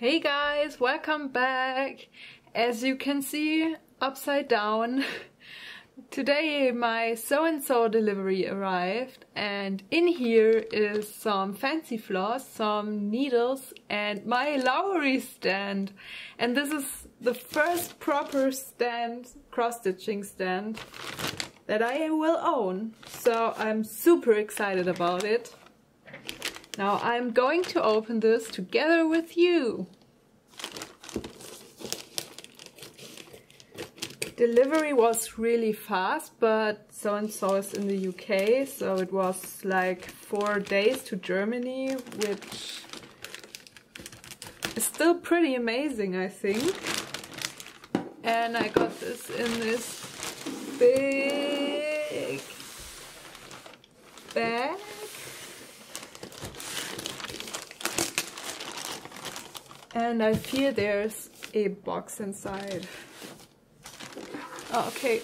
Hey guys, welcome back. As you can see, upside down. Today my so-and-so delivery arrived and in here is some fancy floss, some needles and my Lowery stand. And this is the first proper stand, cross-stitching stand that I will own. So I'm super excited about it. Now I'm going to open this together with you. Delivery was really fast, but so-and-so is in the UK, so it was like 4 days to Germany, which is still pretty amazing, I think. And I got this in this big bag. And I fear there's a box inside. Oh, okay.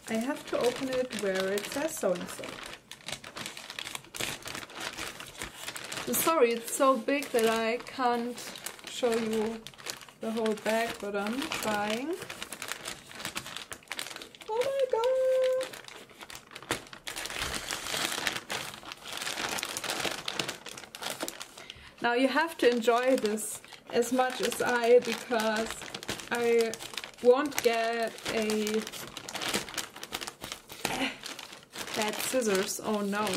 I have to open it where it says so-and-so. So sorry, it's so big that I can't show you the whole bag, but I'm trying. Oh my god! Now you have to enjoy this as much as I, because I won't get a bad scissors, oh no,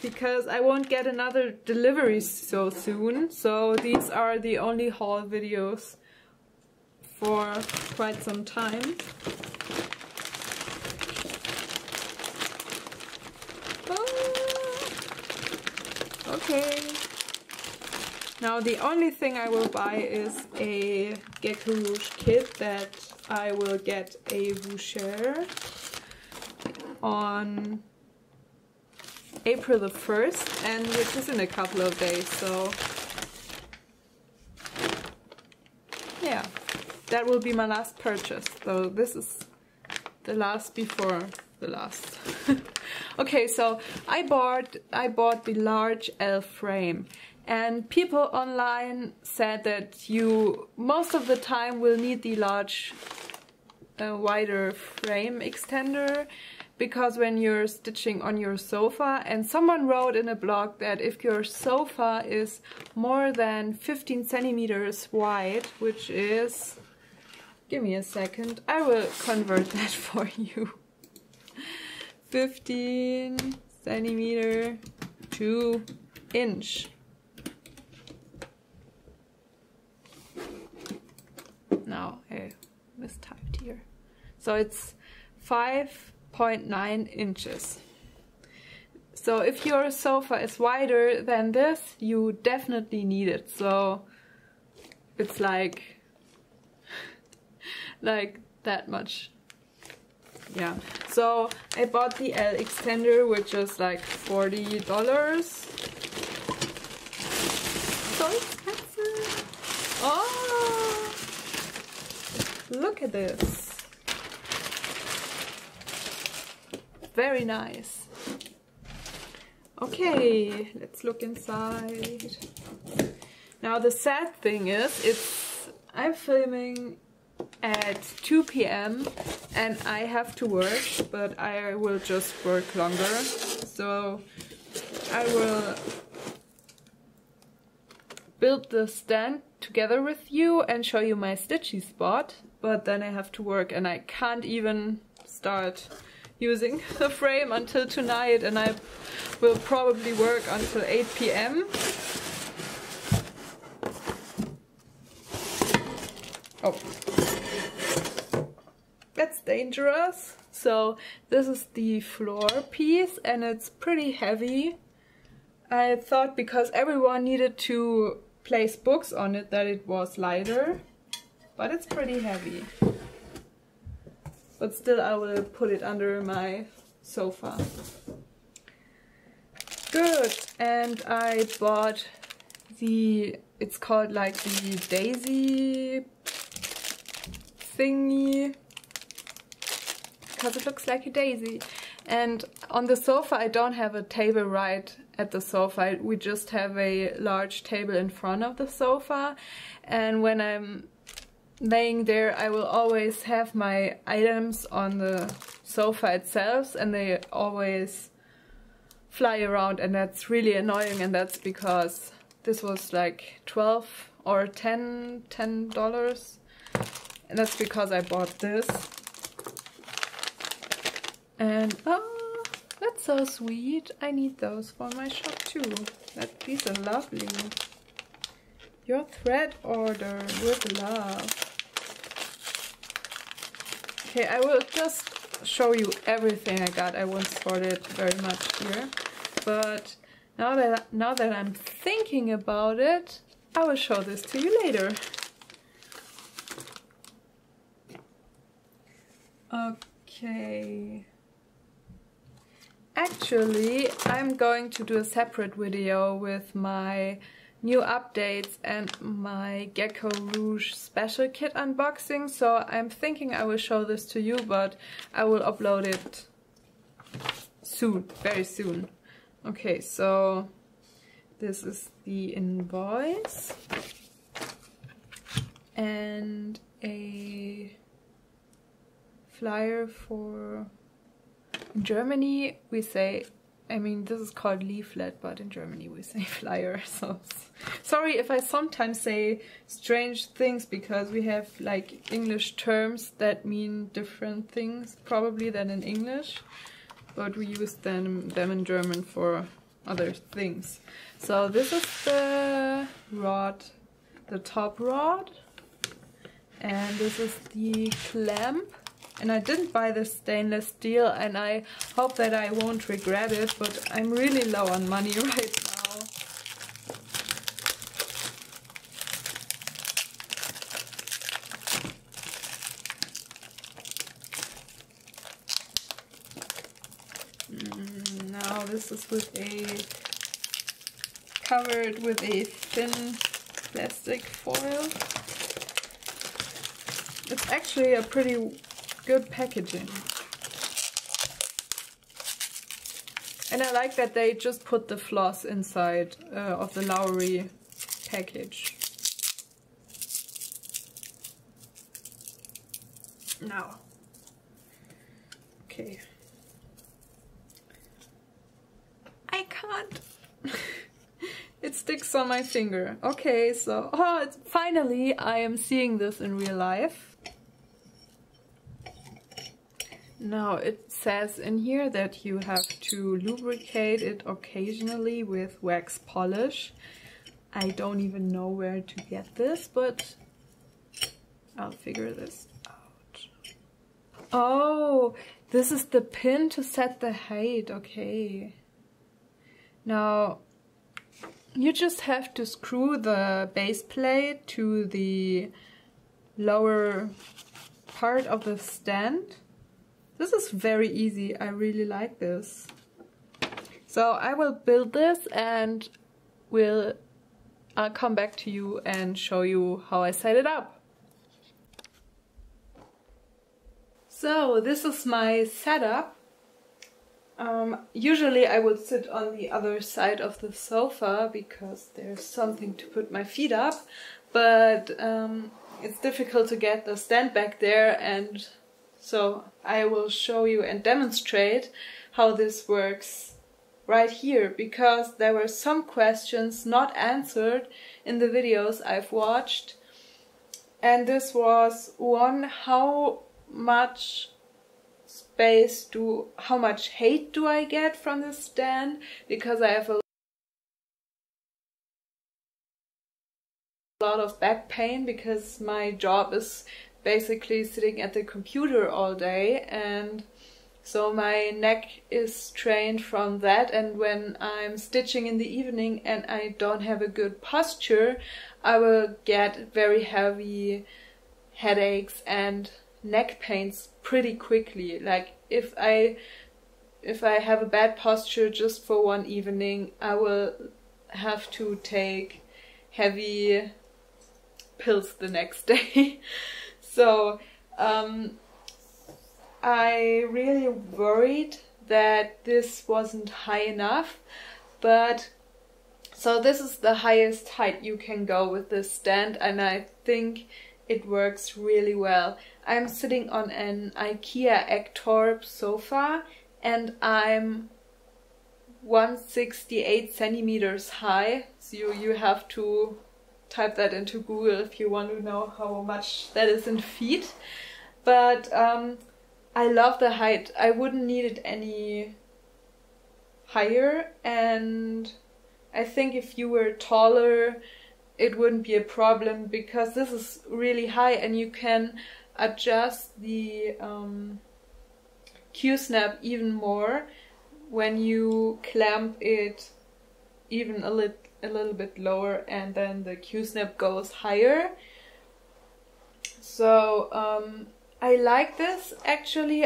because I won't get another delivery so soon, so these are the only haul videos for quite some time. Okay. Now the only thing I will buy is a Gecko Rouge kit that I will get a voucher on April the 1st, and which is in a couple of days, so yeah, that will be my last purchase. So this is the last before the last. Okay, so I bought the large L frame. And people online said that you most of the time will need the large, wider frame extender, because when you're stitching on your sofa, and someone wrote in a blog that if your sofa is more than 15 centimeters wide, which is, give me a second, I will convert that for you. 15 centimeter to inch. No, I mistyped here. So it's 5.9 inches. So if your sofa is wider than this, you definitely need it. So it's like that much. Yeah. So I bought the L extender, which is like $40. So expensive. Oh! Look at this. Very nice. Okay, let's look inside. Now the sad thing is, I'm filming at 2 p.m. and I have to work, but I will just work longer. So I will build the stand together with you and show you my Stitchy spot, but then I have to work and I can't even start using the frame until tonight, and I will probably work until 8 p.m. Oh, that's dangerous. So this is the floor piece and it's pretty heavy. I thought because everyone needed to place books on it that it was lighter, but it's pretty heavy. But still I will put it under my sofa. Good, and I bought the, it's called like the daisy thingy, because it looks like a daisy. And on the sofa I don't have a table right at the sofa. We just have a large table in front of the sofa, and when I'm laying there I will always have my items on the sofa itself, and they always fly around, and that's really annoying. And that's because this was like $12 or $10, and that's because I bought this. And oh, that's so sweet. I need those for my shop too. These are lovely. Your thread order with love. Okay, I will just show you everything I got. I won't sort it very much here, but now that I'm thinking about it, I will show this to you later. Okay. Actually, I'm going to do a separate video with my new updates and my Gecko Rouge special kit unboxing, so I'm thinking I will show this to you, but I will upload it soon, very soon. Okay, so this is the invoice and a flyer for... In Germany we say, I mean, this is called leaflet, but in Germany we say flyer, so sorry if I sometimes say strange things, because we have like English terms that mean different things probably than in English, but we use them in German for other things. So this is the rod, the top rod, and this is the clamp. And I didn't buy this stainless steel, and I hope that I won't regret it, but I'm really low on money right now. Now this is covered with a thin plastic foil. It's actually a pretty good packaging. And I like that they just put the floss inside of the Lowery package. Now. Okay. I can't. It sticks on my finger. Okay, so finally I am seeing this in real life. Now it says in here that you have to lubricate it occasionally with wax polish. I don't even know where to get this, but I'll figure this out. Oh, this is the pin to set the height. Okay. Now you just have to screw the base plate to the lower part of the stand. This is very easy. I really like this. So I will build this and I'll come back to you and show you how I set it up. So this is my setup. Usually I would sit on the other side of the sofa because there's something to put my feet up, but it's difficult to get the stand back there, and so I will show you and demonstrate how this works right here, because there were some questions not answered in the videos I've watched. And this was one: how much height do I get from this stand? Because I have a lot of back pain, because my job is basically sitting at the computer all day, and so my neck is strained from that. And when I'm stitching in the evening and I don't have a good posture, I will get very heavy headaches and neck pains pretty quickly. Like if I have a bad posture just for one evening, I will have to take heavy pills the next day. So I really worried that this wasn't high enough, But so this is the highest height you can go with this stand, and I think it works really well. I'm sitting on an IKEA Ektorp sofa and I'm 168 centimeters high. So you have to type that into Google if you want to know how much that is in feet. But I love the height. I wouldn't need it any higher, and I think if you were taller it wouldn't be a problem, because this is really high and you can adjust the Q-snap even more when you clamp it even a little bit lower, and then the Q-snap goes higher. So I like this actually.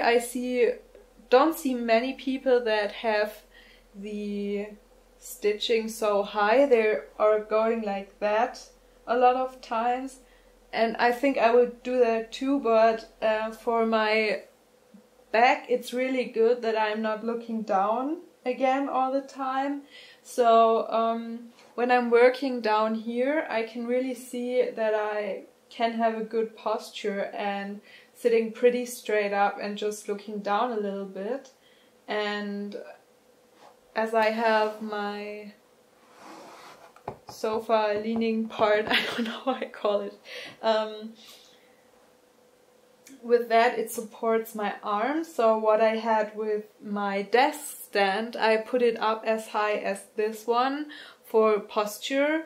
Don't see many people that have the stitching so high. They are going like that a lot of times, and I think I would do that too, but for my back it's really good that I'm not looking down again all the time. So when I'm working down here I can really see that I can have a good posture and sitting pretty straight up and just looking down a little bit. And as I have my sofa leaning part, I don't know how I call it, with that it supports my arms. So what I had with my desk stand, I put it up as high as this one for posture,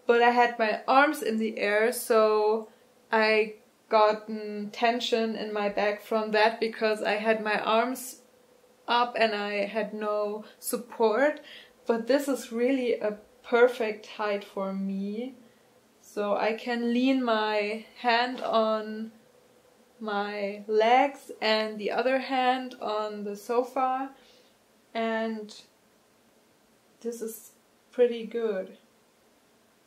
but I had my arms in the air, so I got tension in my back from that because I had my arms up and I had no support. But this is really a perfect height for me, so I can lean my hand on my legs and the other hand on the sofa, and this is pretty good.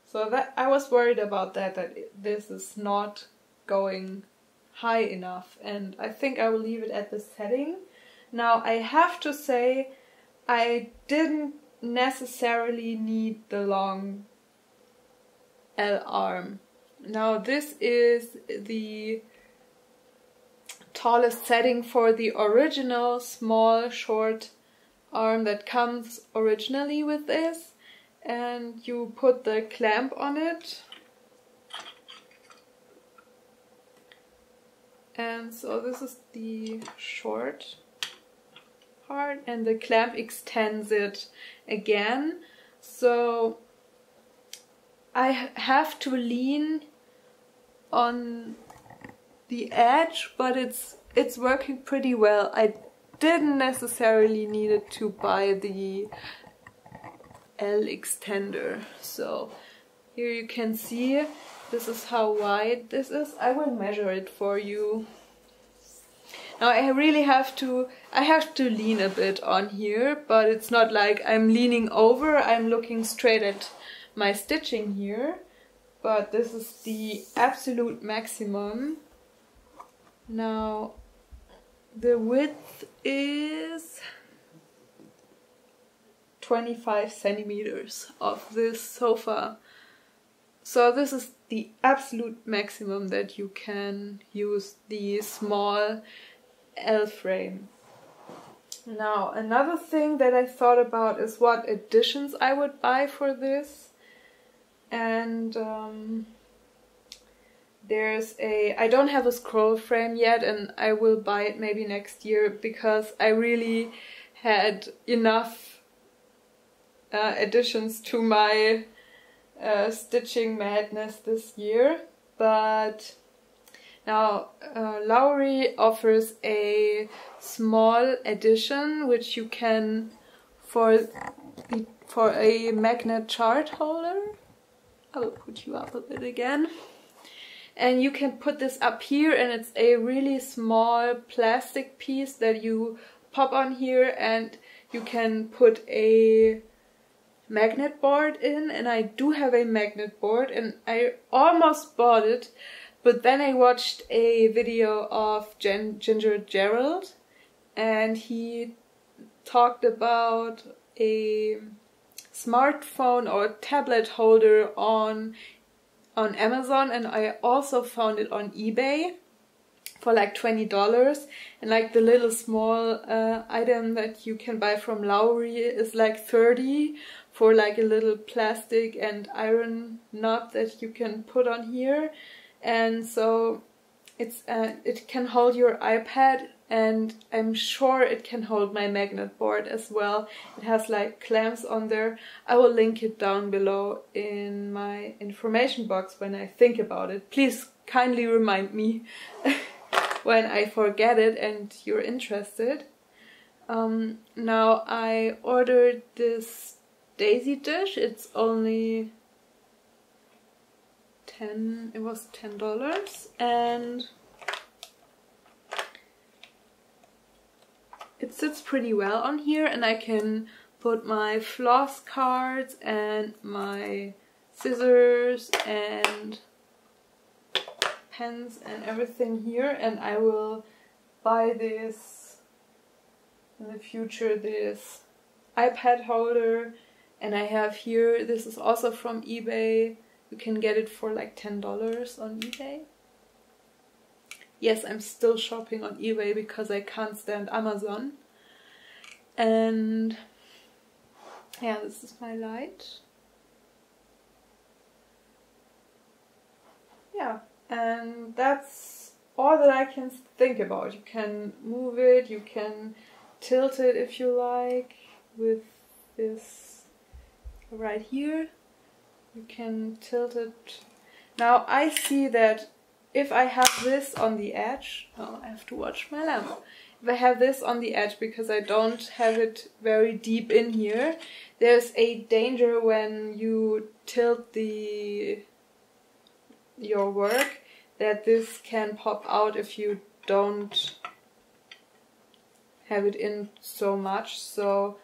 So that I was worried about that this is not going high enough, and I think I will leave it at the setting. Now I have to say I didn't necessarily need the long L arm. Now this is the tallest setting for the original small short arm that comes originally with this, and you put the clamp on it. And so this is the short part, and the clamp extends it again. So I have to lean on the edge, but it's working pretty well. I didn't necessarily need to buy the L extender. So here you can see this is how wide this is. I will measure it for you. Now I really have to lean a bit on here, but it's not like I'm leaning over, I'm looking straight at my stitching here. But this is the absolute maximum. Now the width is 25 centimeters of this sofa. So this is the absolute maximum that you can use the small L frame. Now another thing that I thought about is what additions I would buy for this. And I don't have a scroll frame yet, and I will buy it maybe next year because I really had enough additions to my stitching madness this year. But now Lowery offers a small addition which you can for a magnet chart holder. I will put you up a bit again. And you can put this up here, and it's a really small plastic piece that you pop on here, and you can put a magnet board in. And I do have a magnet board, and I almost bought it, but then I watched a video of Ginger Gerald, and he talked about a smartphone or tablet holder on Amazon, and I also found it on eBay for like $20, and like the little small item that you can buy from Lowery is like $30 for like a little plastic and iron knot that you can put on here. And so it's it can hold your iPad, and I'm sure it can hold my magnet board as well. It has like clamps on there. I will link it down below in my information box when I think about it. Please kindly remind me when I forget it and you're interested. Now I ordered this daisy dish. It's only $10, and it sits pretty well on here, and I can put my floss cards and my scissors and pens and everything here, and I will buy this in the future, this iPad holder. And I have here, this is also from eBay. You can get it for like $10 on eBay. Yes, I'm still shopping on eBay because I can't stand Amazon. And yeah, this is my light. Yeah, and that's all that I can think about. You can move it, you can tilt it if you like with this right here. You can tilt it. Now I see that if I have this on the edge, oh, I have to watch my lamp. If I have this on the edge, because I don't have it very deep in here, there's a danger when you tilt your work that this can pop out if you don't have it in so much. So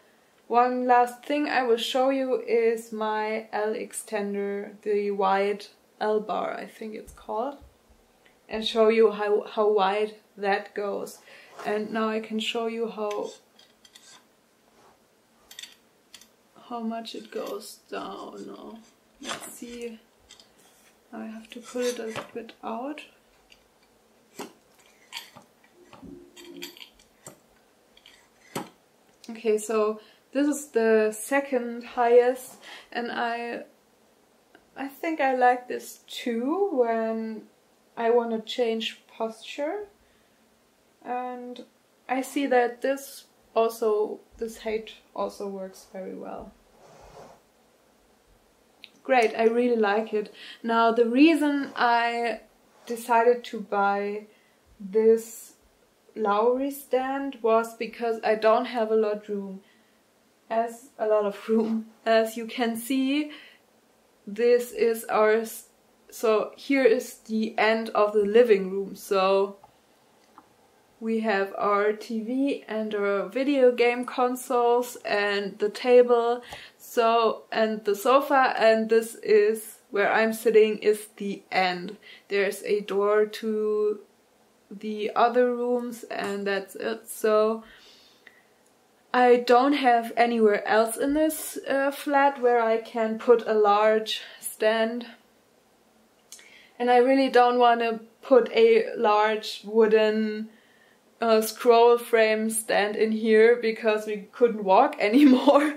one last thing I will show you is my L extender, the wide L bar, I think it's called, and show you how wide that goes. And now I can show you how much it goes down. Now let's see. Now I have to put it a little bit out. Okay, so this is the second highest, and I think I like this too when I want to change posture. And I see that this height also works very well. Great, I really like it. Now the reason I decided to buy this Lowery stand was because I don't have a lot of room. As you can see, this is ours. So here is the end of the living room. So we have our TV and our video game consoles and the table, and the sofa, and this is where I'm sitting is the end. There's a door to the other rooms, and that's it. So I don't have anywhere else in this flat where I can put a large stand, and I really don't want to put a large wooden scroll frame stand in here because we couldn't walk anymore,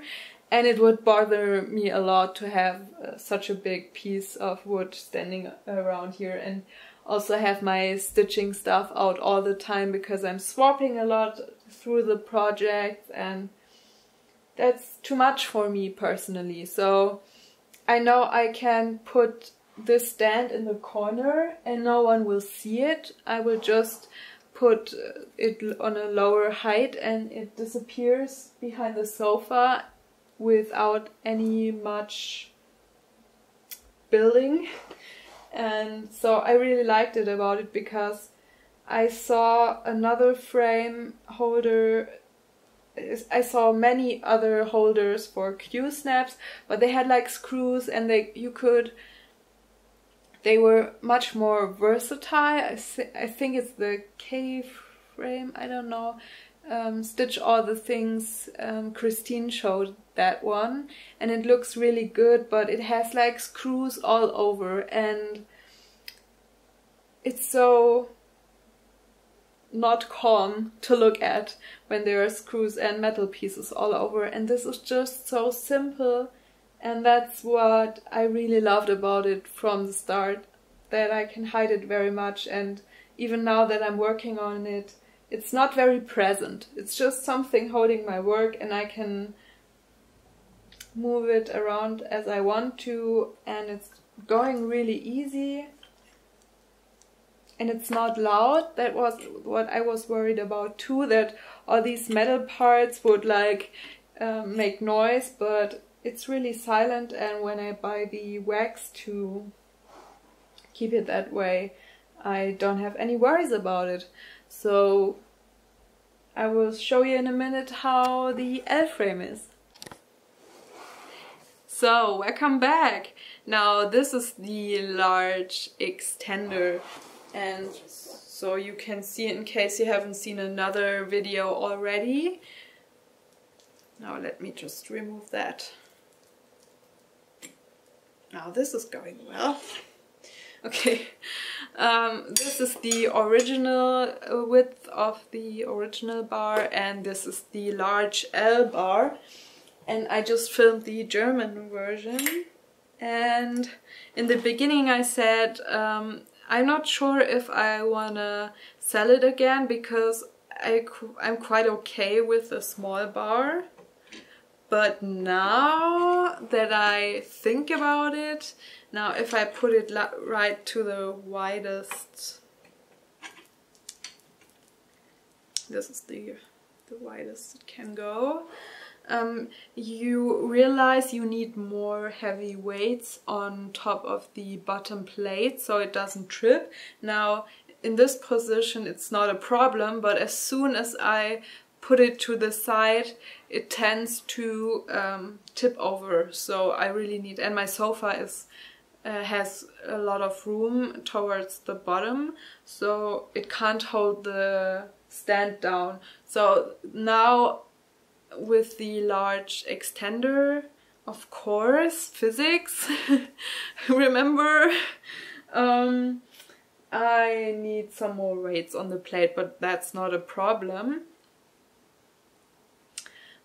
and it would bother me a lot to have such a big piece of wood standing around here, and also have my stitching stuff out all the time because I'm swapping a lot through the project, and that's too much for me personally. So I know I can put this stand in the corner and no one will see it. I will just put it on a lower height and it disappears behind the sofa without any much building. And so I really liked it about it because I saw another frame holder. I saw many other holders for Q-snaps, but they had like screws, and they were much more versatile. I think it's the K frame, I don't know. Stitch All the Things Christine showed that one, and it looks really good, but it has like screws all over, and it's so not calm to look at when there are screws and metal pieces all over. And this is just so simple, and that's what I really loved about it from the start, that I can hide it very much. And even now that I'm working on it, it's not very present. It's just something holding my work, and I can move it around as I want to, and it's going really easy. And it's not loud. That was what I was worried about too, that all these metal parts would like make noise, but it's really silent. And when I buy the wax to keep it that way, I don't have any worries about it. So I will show you in a minute how the L frame is. So welcome back. Now this is the large extender, and so you can see, in case you haven't seen another video already. Now let me just remove that. Now this is going well. Okay, this is the original width of the original bar, and this is the large L bar. And I just filmed the German version, and in the beginning I said I'm not sure if I wanna sell it again, because I'm quite okay with the small bar. But now that I think about it, now if I put it right to the widest, this is the widest it can go, you realize you need more heavy weights on top of the bottom plate so it doesn't trip. Now in this position it's not a problem, but as soon as I put it to the side it tends to tip over, so I really need, and my sofa is has a lot of room towards the bottom, so it can't hold the stand down. So now with the large extender, of course, physics, remember, I need some more weights on the plate, but that's not a problem.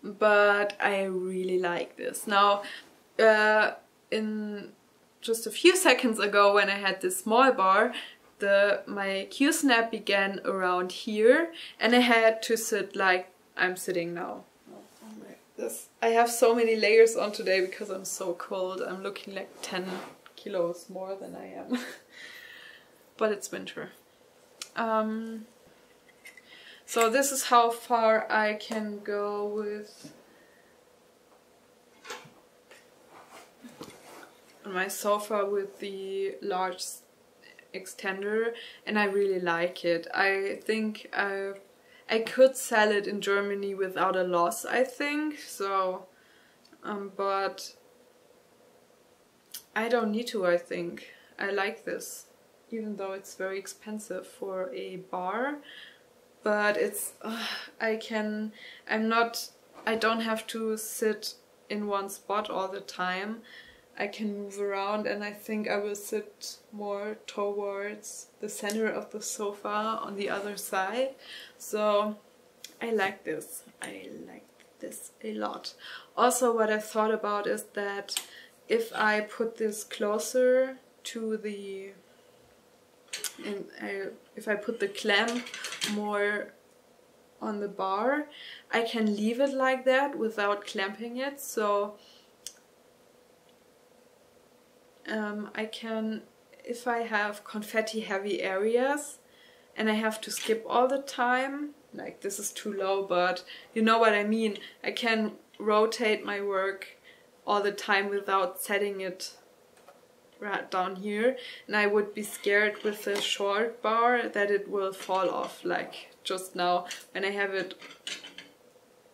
But I really like this. Now, in just a few seconds ago when I had this small bar, my Q-snap began around here, and I had to sit like I'm sitting now. I have so many layers on today because I'm so cold. I'm looking like 10 kilos more than I am. But it's winter. So this is how far I can go with my sofa with the large extender, and I really like it. I think I could sell it in Germany without a loss, I think, so, but I don't need to, I think. I like this, even though it's very expensive for a bar, but it's, I don't have to sit in one spot all the time. I can move around, and I think I will sit more towards the center of the sofa on the other side. So I like this. I like this a lot. Also, what I thought about is that if I put this closer to the, if I put the clamp more on the bar, I can leave it like that without clamping it. So I can, if I have confetti heavy areas and I have to skip all the time, like this is too low, but you know what I mean, I can rotate my work all the time without setting it right down here, and I would be scared with the short bar that it will fall off, like just now when I have it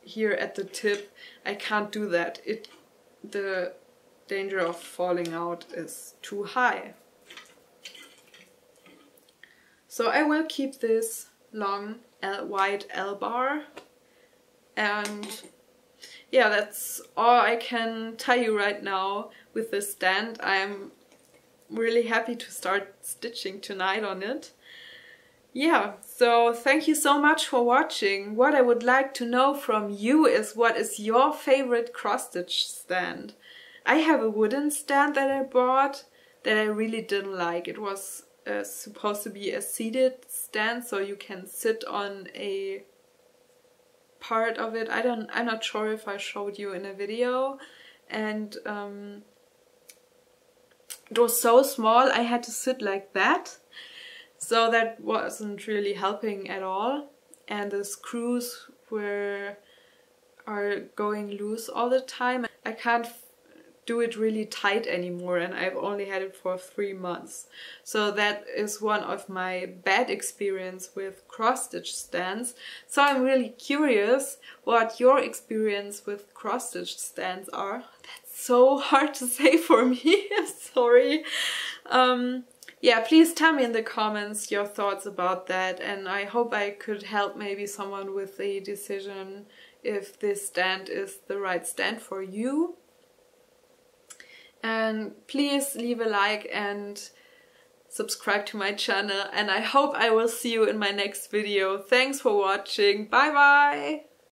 here at the tip. I can't do that. The danger of falling out is too high. So I will keep this long wide L bar, and yeah, that's all I can tell you right now with this stand. I'm really happy to start stitching tonight on it. Yeah, so thank you so much for watching. What I would like to know from you is, what is your favorite cross-stitch stand? I have a wooden stand that I bought that I really didn't like. It was supposed to be a seated stand, so you can sit on a part of it. I'm not sure if I showed you in a video, and it was so small I had to sit like that. So that wasn't really helping at all, and the screws are going loose all the time. I can't do it really tight anymore, and I've only had it for 3 months. So that is one of my bad experience with cross-stitch stands. So I'm really curious what your experience with cross-stitch stands are. That's so hard to say for me. Sorry. Yeah, please tell me in the comments your thoughts about that, and I hope I could help maybe someone with the decision if this stand is the right stand for you. And please leave a like and subscribe to my channel, and I hope I will see you in my next video. Thanks for watching. Bye bye!